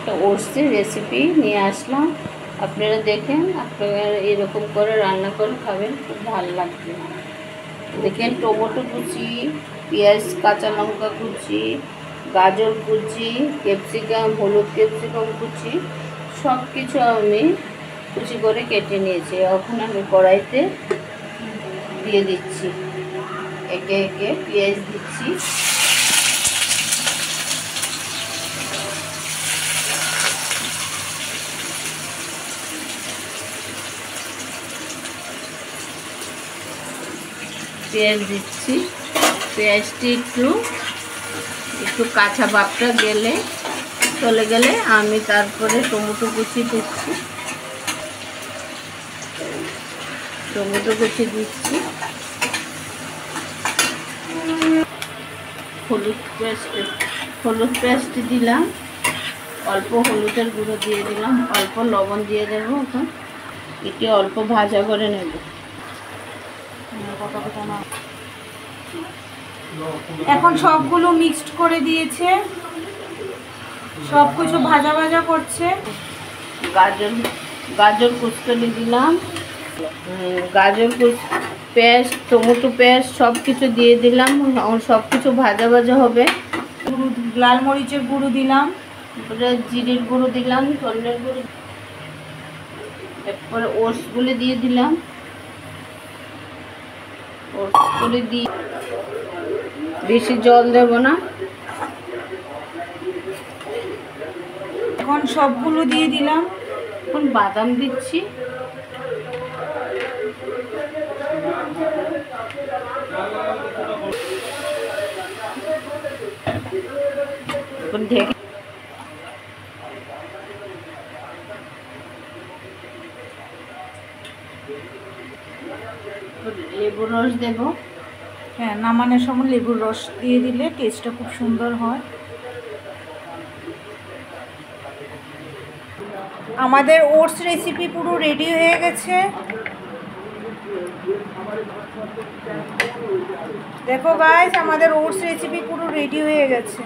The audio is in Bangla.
একটা ওটসের রেসিপি নিয়ে আসলাম। আপনারা দেখেন, আপনারা এরকম করে রান্না করে খাবেন, খুব ভালো লাগবে। দেখেন, টমেটো কুচি, পেঁয়াজ, কাঁচা লঙ্কা কুচি, গাজর কুচি, ক্যাপসিকাম, হলুদ ক্যাপসিকাম কুচি, সব কিছু আমি কুচি করে কেটে নিয়েছি। এখন আমি কড়াইতে দিয়ে দিচ্ছি, একে একে পেঁয়াজ দিচ্ছি, পেঁয়াজ দিচ্ছি। পেঁয়াজটি একটু কাঁচা ভাবটা চলে গেলে আমি তারপরে টমেটো কুচি দিচ্ছি, হলুদ পেস্ট দিলাম, অল্প হলুদের গুঁড়ো দিয়ে দিলাম, অল্প লবণ দিয়ে দেবো। এখন এটি অল্প ভাজা করে নেব। এখন সবগুলো মিক্সড করে দিয়েছে, সব কিছু ভাজা ভাজা করছে। গাজর কুচি দিলাম, পেস্ট, টমেটো পেস্ট সব কিছু দিয়ে দিলাম। সব কিছু ভাজা ভাজা হবে। লাল মরিচের গুঁড়ো দিলাম, জিরের গুঁড়ো দিলাম, ধনের গুঁড়ো, এরপরে ওটসগুলো দিয়ে দিলাম। ওটসগুলো দিয়ে বেশি জল দেব না। এখন সবগুলো দিয়ে দিলাম। এখন বাদাম দিচ্ছি, এখন ঢেকে লেবুর রস দেব। হ্যাঁ, নামানোর সময় লেবুর রস দিয়ে দিলে টেস্টটা খুব সুন্দর হয়। আমাদের ওটস রেসিপি পুরো রেডি হয়ে গেছে। দেখো গাইস, আমাদের ওটস রেসিপি পুরো রেডি হয়ে গেছে।